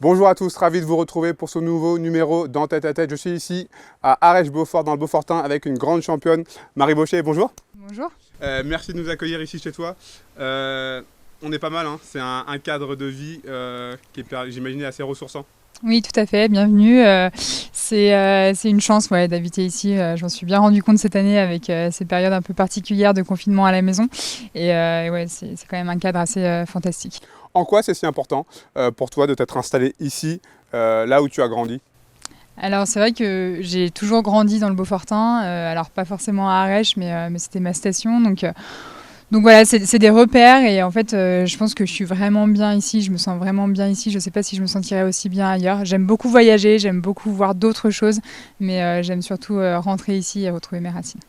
Bonjour à tous, ravi de vous retrouver pour ce nouveau numéro dans Tête à Tête. Je suis ici à Arèche-Beaufort dans le Beaufortin avec une grande championne, Marie Baucher. Bonjour. Bonjour. Merci de nous accueillir ici chez toi. On est pas mal, hein. C'est un cadre de vie qui est, j'imagine, assez ressourçant. Oui, tout à fait, bienvenue. C'est une chance d'habiter ici. Je m'en suis bien rendu compte cette année avec ces périodes un peu particulières de confinement à la maison. Et c'est quand même un cadre assez fantastique. En quoi c'est si important pour toi de t'être installé ici, là où tu as grandi ? Alors c'est vrai que j'ai toujours grandi dans le Beaufortin, alors pas forcément à Arèche, mais c'était ma station. Donc voilà, c'est des repères et en fait, je pense que je suis vraiment bien ici, je me sens vraiment bien ici. Je ne sais pas si je me sentirais aussi bien ailleurs. J'aime beaucoup voyager, j'aime beaucoup voir d'autres choses, mais j'aime surtout rentrer ici et retrouver mes racines.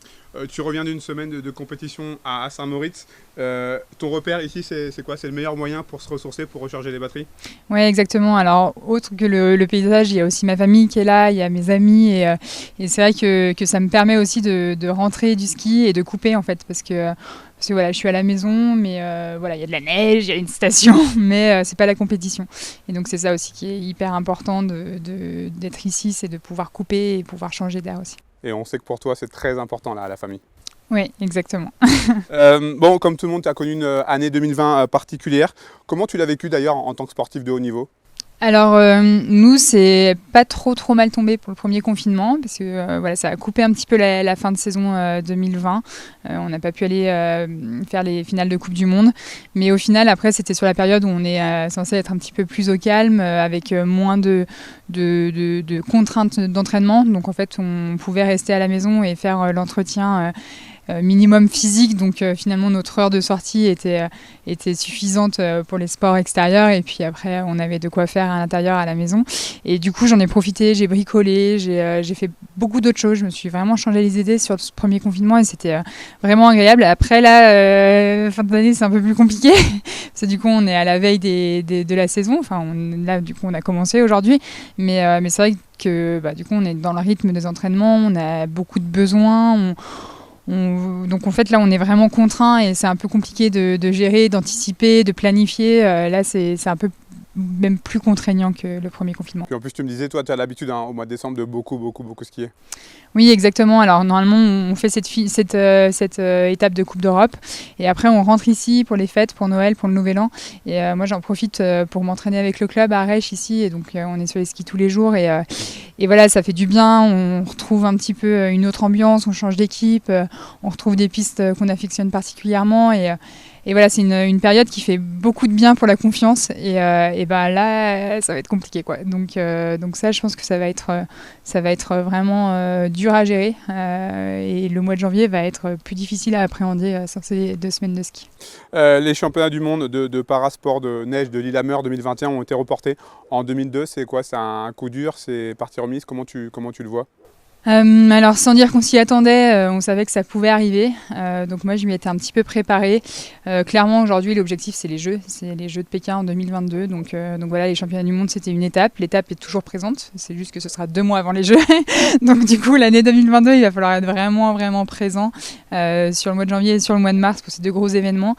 Tu reviens d'une semaine de compétition à Saint-Moritz. Ton repère ici, c'est quoi ? C'est le meilleur moyen pour se ressourcer, pour recharger les batteries ? Oui, exactement. Alors, autre que le paysage, il y a aussi ma famille qui est là, il y a mes amis. Et c'est vrai que ça me permet aussi de rentrer du ski et de couper, en fait. Parce que voilà, je suis à la maison, mais voilà, il y a de la neige, il y a une station, mais c'est pas la compétition. Et donc, c'est ça aussi qui est hyper important d'être ici, c'est de pouvoir couper et pouvoir changer d'air aussi. Et on sait que pour toi, c'est très important, là, la famille. Oui, exactement. Bon, comme tout le monde, tu as connu une année 2020 particulière. Comment tu l'as vécu d'ailleurs en tant que sportif de haut niveau ? Alors nous, c'est pas trop mal tombé pour le premier confinement parce que voilà, ça a coupé un petit peu la fin de saison 2020. On n'a pas pu aller faire les finales de Coupe du Monde, mais au final après c'était sur la période où on est censé être un petit peu plus au calme avec moins de contraintes d'entraînement. Donc en fait on pouvait rester à la maison et faire l'entretien minimum physique, donc finalement notre heure de sortie était suffisante pour les sports extérieurs et puis après on avait de quoi faire à l'intérieur à la maison et du coup j'en ai profité, j'ai bricolé, j'ai fait beaucoup d'autres choses, je me suis vraiment changé les idées sur ce premier confinement et c'était vraiment agréable. Après là, fin d'année c'est un peu plus compliqué parce que du coup on est à la veille de la saison, enfin là du coup on a commencé aujourd'hui, mais c'est vrai que du coup on est dans le rythme des entraînements, on a beaucoup de besoins, donc en fait là on est vraiment contraint et c'est un peu compliqué de gérer, d'anticiper, de planifier. Là c'est un peu même plus contraignant que le premier confinement. Puis en plus tu me disais, toi tu as l'habitude au mois de décembre de beaucoup skier. Oui, exactement. Alors normalement on fait cette étape de Coupe d'Europe et après on rentre ici pour les fêtes, pour Noël, pour le Nouvel An et moi j'en profite pour m'entraîner avec le club à Arèche ici et donc on est sur les skis tous les jours et voilà, ça fait du bien, on retrouve un petit peu une autre ambiance, on change d'équipe, on retrouve des pistes qu'on affectionne particulièrement et voilà, c'est une période qui fait beaucoup de bien pour la confiance et là ça va être compliqué quoi. Donc ça je pense que ça va être vraiment dur à gérer et le mois de janvier va être plus difficile à appréhender sur ces 2 semaines de ski. Les championnats du monde de parasport de neige de Lillehammer 2021 ont été reportés en 2002. C'est quoi ? C'est un coup dur ? C'est partie remise ? Comment tu le vois ? Alors sans dire qu'on s'y attendait, on savait que ça pouvait arriver, donc moi je m'y étais un petit peu préparée. Clairement aujourd'hui l'objectif c'est les Jeux de Pékin en 2022, donc voilà, les championnats du monde c'était une étape, l'étape est toujours présente, c'est juste que ce sera 2 mois avant les Jeux, donc du coup l'année 2022 il va falloir être vraiment présent sur le mois de janvier et sur le mois de mars pour ces 2 gros événements.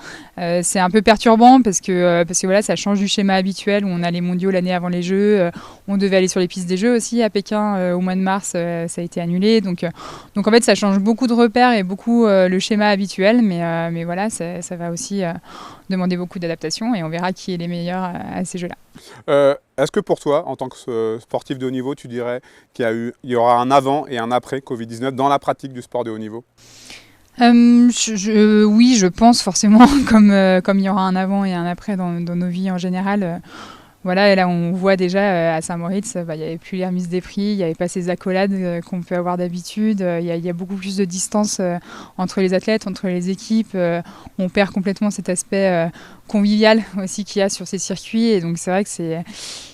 C'est un peu perturbant parce que voilà, ça change du schéma habituel où on a les mondiaux l'année avant les Jeux, on devait aller sur les pistes des Jeux aussi à Pékin au mois de mars, ça a été annulé, donc en fait ça change beaucoup de repères et beaucoup le schéma habituel, mais voilà, ça va aussi demander beaucoup d'adaptation et on verra qui est les meilleurs à ces Jeux-là. Est-ce que pour toi, en tant que sportif de haut niveau, tu dirais qu'il y aura un avant et un après Covid-19 dans la pratique du sport de haut niveau ? Oui, je pense forcément, comme il y aura un avant et un après dans nos vies en général. Voilà, et là on voit déjà à Saint-Moritz, il n'y avait plus les remises des prix, il n'y avait pas ces accolades qu'on peut avoir d'habitude, il y a beaucoup plus de distance entre les athlètes, entre les équipes, on perd complètement cet aspect convivial aussi qu'il y a sur ces circuits et donc c'est vrai que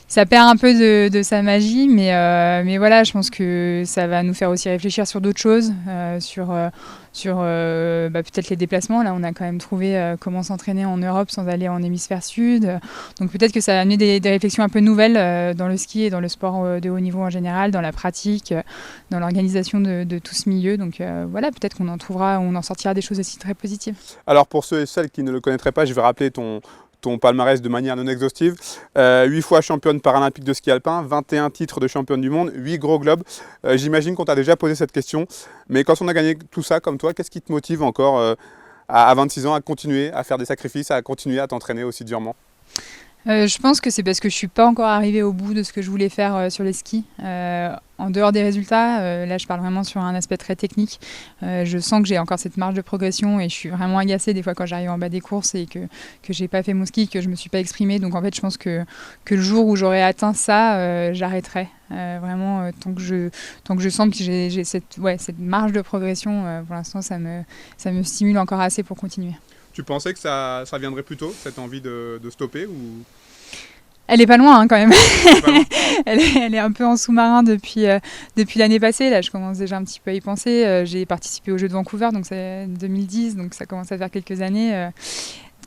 ça perd un peu de sa magie, mais voilà, je pense que ça va nous faire aussi réfléchir sur d'autres choses, sur peut-être les déplacements. Là, on a quand même trouvé comment s'entraîner en Europe sans aller en hémisphère sud. Donc peut-être que ça va amener des réflexions un peu nouvelles dans le ski et dans le sport de haut niveau en général, dans la pratique, dans l'organisation de tout ce milieu. Donc voilà, peut-être qu'on en sortira des choses aussi très positives. Alors pour ceux et celles qui ne le connaîtraient pas, je vais rappeler ton ton palmarès de manière non exhaustive. 8 fois championne paralympique de ski alpin, 21 titres de championne du monde, 8 gros globes. J'imagine qu'on t'a déjà posé cette question, mais quand on a gagné tout ça comme toi, qu'est-ce qui te motive encore à 26 ans à continuer à faire des sacrifices, à continuer à t'entraîner aussi durement? Je pense que c'est parce que je suis pas encore arrivée au bout de ce que je voulais faire sur les skis. En dehors des résultats, là je parle vraiment sur un aspect très technique. Je sens que j'ai encore cette marge de progression et je suis vraiment agacée des fois quand j'arrive en bas des courses et que j'ai pas fait mon ski, que je me suis pas exprimée. Donc en fait je pense que le jour où j'aurai atteint ça, j'arrêterai. Vraiment tant que je sens que j'ai cette marge de progression, pour l'instant ça me stimule encore assez pour continuer. Tu pensais que ça viendrait plus tôt, cette envie de stopper ou... Elle est pas loin quand même. Pas loin. Elle est un peu en sous-marin depuis l'année passée. Là, je commence déjà un petit peu à y penser. J'ai participé aux Jeux de Vancouver, donc c'est 2010, donc ça commence à faire quelques années.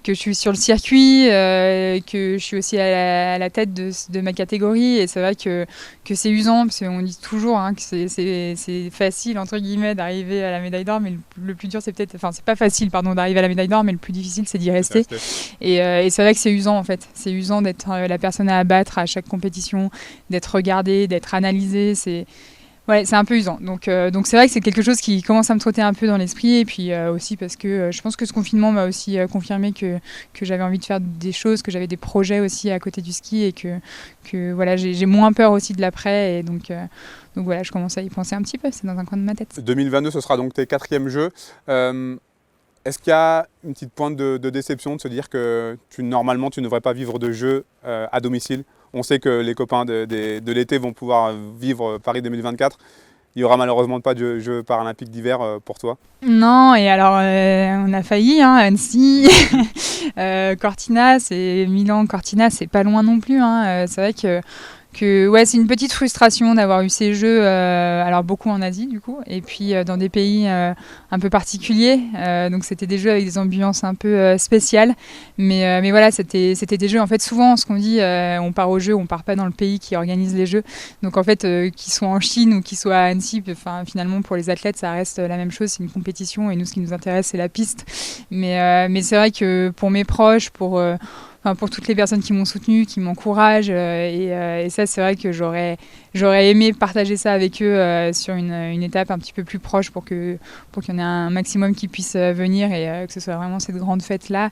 Que je suis sur le circuit, que je suis aussi à la tête de ma catégorie. Et c'est vrai que c'est usant, parce qu'on dit toujours que c'est facile, entre guillemets, d'arriver à la médaille d'or, mais le plus dur, c'est peut-être... Enfin, c'est pas facile, pardon, d'arriver à la médaille d'or, mais le plus difficile, c'est d'y rester. Et c'est vrai que c'est usant, en fait. C'est usant d'être la personne à abattre à chaque compétition, d'être regardée, d'être analysée. Ouais, c'est un peu usant. Donc c'est vrai que c'est quelque chose qui commence à me trotter un peu dans l'esprit. Et puis aussi parce que je pense que ce confinement m'a aussi confirmé que j'avais envie de faire des choses, que j'avais des projets aussi à côté du ski et que voilà, j'ai moins peur aussi de l'après. Et donc voilà, je commence à y penser un petit peu. C'est dans un coin de ma tête. 2022, ce sera donc tes 4e Jeux. Est-ce qu'il y a une petite pointe de déception de se dire que normalement tu ne devrais pas vivre de Jeux à domicile? On sait que les copains de l'été vont pouvoir vivre Paris 2024. Il n'y aura malheureusement pas de Jeux paralympiques d'hiver pour toi? Non, et alors on a failli, Annecy, Cortina, c'est Milan, Cortina, c'est pas loin non plus. C'est vrai que ouais, c'est une petite frustration d'avoir eu ces jeux, alors beaucoup en Asie du coup, et puis dans des pays un peu particuliers. Donc c'était des jeux avec des ambiances un peu spéciales, mais voilà, c'était des jeux. En fait, souvent, ce qu'on dit, on part aux jeux, on part pas dans le pays qui organise les jeux. Donc en fait, qu'ils soient en Chine ou qu'ils soient à Annecy, finalement pour les athlètes, ça reste la même chose. C'est une compétition, et nous, ce qui nous intéresse, c'est la piste. Mais c'est vrai que pour mes proches, pour toutes les personnes qui m'ont soutenue, qui m'encouragent. Et ça, c'est vrai que j'aurais aimé partager ça avec eux sur une étape un petit peu plus proche pour qu'il y en ait un maximum qui puissent venir et que ce soit vraiment cette grande fête-là.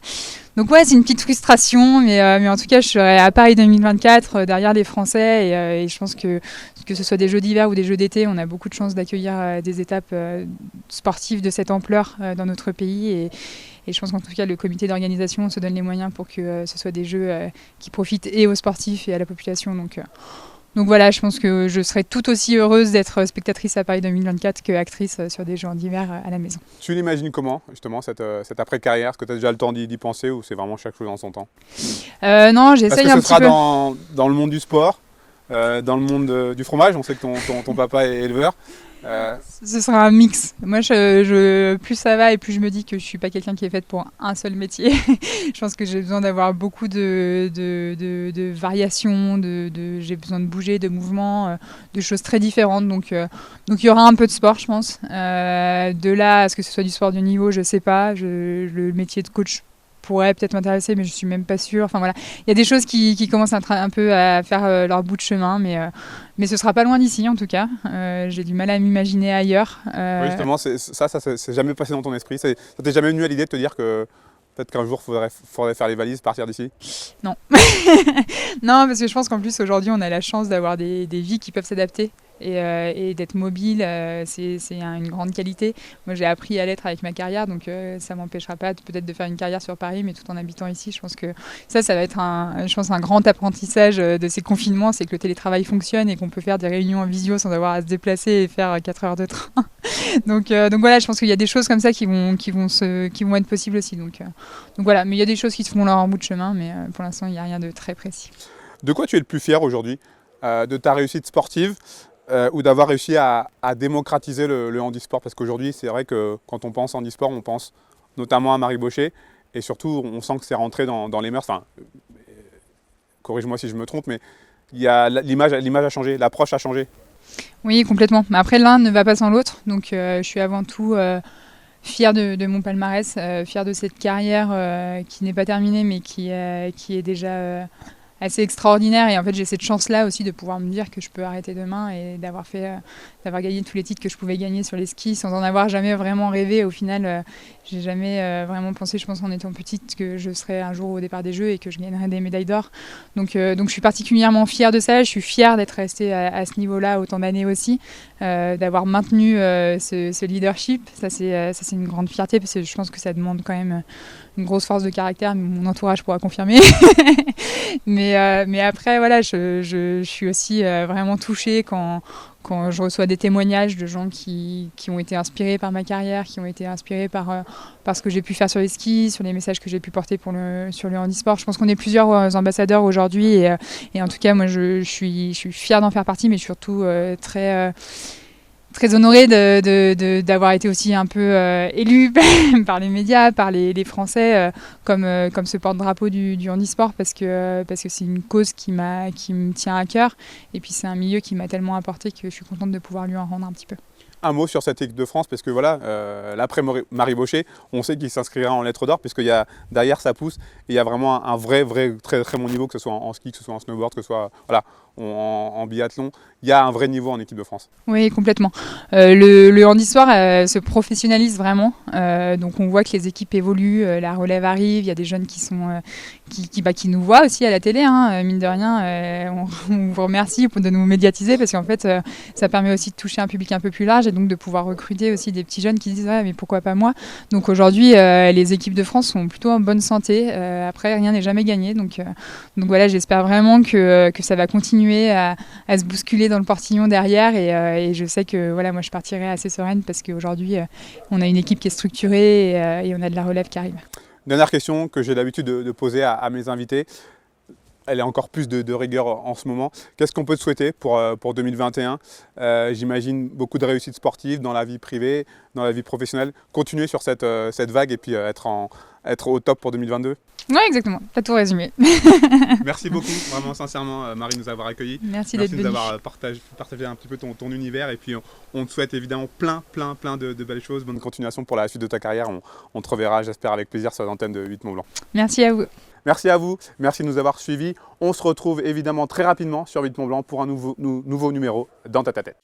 Donc ouais, c'est une petite frustration, mais en tout cas, je serai à Paris 2024 derrière les Français et je pense que ce soit des Jeux d'hiver ou des Jeux d'été, on a beaucoup de chance d'accueillir des étapes sportives de cette ampleur dans notre pays. Et je pense qu'en tout cas, le comité d'organisation se donne les moyens pour que ce soit des jeux qui profitent et aux sportifs et à la population. Donc voilà, je pense que je serais tout aussi heureuse d'être spectatrice à Paris 2024 que actrice sur des jeux en hiver à la maison. Tu l'imagines comment, justement, cette après-carrière? Est-ce que tu as déjà le temps d'y penser ou c'est vraiment chaque chose en son temps? Non, j'essaye un petit peu. Est-ce que ce sera dans le monde du sport, dans le monde du fromage? On sait que ton papa est éleveur. Ce sera un mix. Moi, plus ça va et plus je me dis que je suis pas quelqu'un qui est faite pour un seul métier. Je pense que j'ai besoin d'avoir beaucoup de variations, j'ai besoin de bouger, de mouvements, de choses très différentes. Donc il y aura un peu de sport, je pense. De là à ce que ce soit du sport de niveau, je sais pas. Le métier de coach pourrait peut-être m'intéresser, mais je suis même pas sûre. Enfin voilà, il y a des choses qui commencent un peu à faire leur bout de chemin, mais ce sera pas loin d'ici en tout cas. J'ai du mal à m'imaginer ailleurs. Oui, justement, ça s'est jamais passé dans ton esprit. Ça t'est jamais venu à l'idée de te dire que peut-être qu'un jour faudrait faire les valises, partir d'ici? Non. Non, parce que je pense qu'en plus aujourd'hui on a la chance d'avoir des vies qui peuvent s'adapter. Et d'être mobile, c'est une grande qualité. Moi, j'ai appris à l'être avec ma carrière, donc ça ne m'empêchera pas peut-être de faire une carrière sur Paris, mais tout en habitant ici. Je pense que ça va être un grand apprentissage de ces confinements, c'est que le télétravail fonctionne et qu'on peut faire des réunions en visio sans avoir à se déplacer et faire 4 heures de train. donc voilà, je pense qu'il y a des choses comme ça qui vont être possibles aussi. Donc voilà, mais il y a des choses qui se font leur bout de chemin, mais pour l'instant, il n'y a rien de très précis. De quoi tu es le plus fier aujourd'hui? De ta réussite sportive? Ou d'avoir réussi à démocratiser le handisport, parce qu'aujourd'hui c'est vrai que quand on pense handisport, on pense notamment à Marie Baucher, et surtout on sent que c'est rentré dans les mœurs. Enfin, corrige-moi si je me trompe, mais l'image a changé, l'approche a changé. Oui, complètement. Mais après, l'un ne va pas sans l'autre, donc je suis avant tout fière de mon palmarès, fière de cette carrière qui n'est pas terminée mais qui est déjà assez extraordinaire. Et en fait, j'ai cette chance-là aussi de pouvoir me dire que je peux arrêter demain et d'avoir gagné tous les titres que je pouvais gagner sur les skis sans en avoir jamais vraiment rêvé. Au final, j'ai jamais vraiment pensé, je pense en étant petite, que je serais un jour au départ des Jeux et que je gagnerais des médailles d'or. Donc je suis particulièrement fière de ça. Je suis fière d'être restée à ce niveau-là autant d'années aussi, d'avoir maintenu ce leadership. Ça, c'est une grande fierté parce que je pense que ça demande quand même une grosse force de caractère. Mon entourage pourra confirmer. Mais après, voilà, je suis aussi vraiment touchée quand je reçois des témoignages de gens qui ont été inspirés par ma carrière, qui ont été inspirés par ce que j'ai pu faire sur les skis, sur les messages que j'ai pu porter sur le handisport. Je pense qu'on est plusieurs ambassadeurs aujourd'hui et en tout cas, moi, je suis fière d'en faire partie, mais surtout très honorée d'avoir été aussi un peu élue par les médias, par les Français, comme ce porte-drapeau du handisport, parce que c'est une cause qui me tient à cœur. Et puis c'est un milieu qui m'a tellement apporté que je suis contente de pouvoir lui en rendre un petit peu. Un mot sur cette équipe de France, parce que voilà, l'après Marie Baucher, on sait qu'il s'inscrira en lettres d'or, puisqu'il y a derrière ça pousse, et il y a vraiment un vrai, très, très bon niveau, que ce soit en ski, que ce soit en snowboard, que ce soit voilà, en biathlon. Il y a un vrai niveau en équipe de France. Oui, complètement. Le handisport se professionnalise vraiment. Donc on voit que les équipes évoluent, la relève arrive, il y a des jeunes qui nous voient aussi à la télé, hein, mine de rien. On vous remercie de nous médiatiser parce qu'en fait, ça permet aussi de toucher un public un peu plus large et donc de pouvoir recruter aussi des petits jeunes qui disent mais pourquoi pas moi. Donc aujourd'hui, les équipes de France sont plutôt en bonne santé. Après, rien n'est jamais gagné. Donc voilà, j'espère vraiment que ça va continuer à se bousculer dans le portillon derrière et je sais que voilà, moi je partirai assez sereine parce qu'aujourd'hui, on a une équipe qui est structurée et on a de la relève qui arrive. Dernière question que j'ai l'habitude de poser à mes invités. Elle est encore plus de rigueur en ce moment. Qu'est-ce qu'on peut te souhaiter pour 2021 ? J'imagine beaucoup de réussite sportive dans la vie privée, dans la vie professionnelle. Continuer sur cette vague et puis être au top pour 2022. Oui, exactement. T'as tout résumé. Merci beaucoup, vraiment sincèrement, Marie, de nous avoir accueillis. Merci d'être venue. Merci de nous avoir partagé un petit peu ton univers. Et puis, on te souhaite évidemment plein de belles choses. Bonne continuation pour la suite de ta carrière. On te reverra, j'espère, avec plaisir sur l'antenne de 8 Mont-Blanc. Merci à vous. Merci à vous, merci de nous avoir suivis. On se retrouve évidemment très rapidement sur 8 Mont-Blanc pour un nouveau numéro dans ta tête.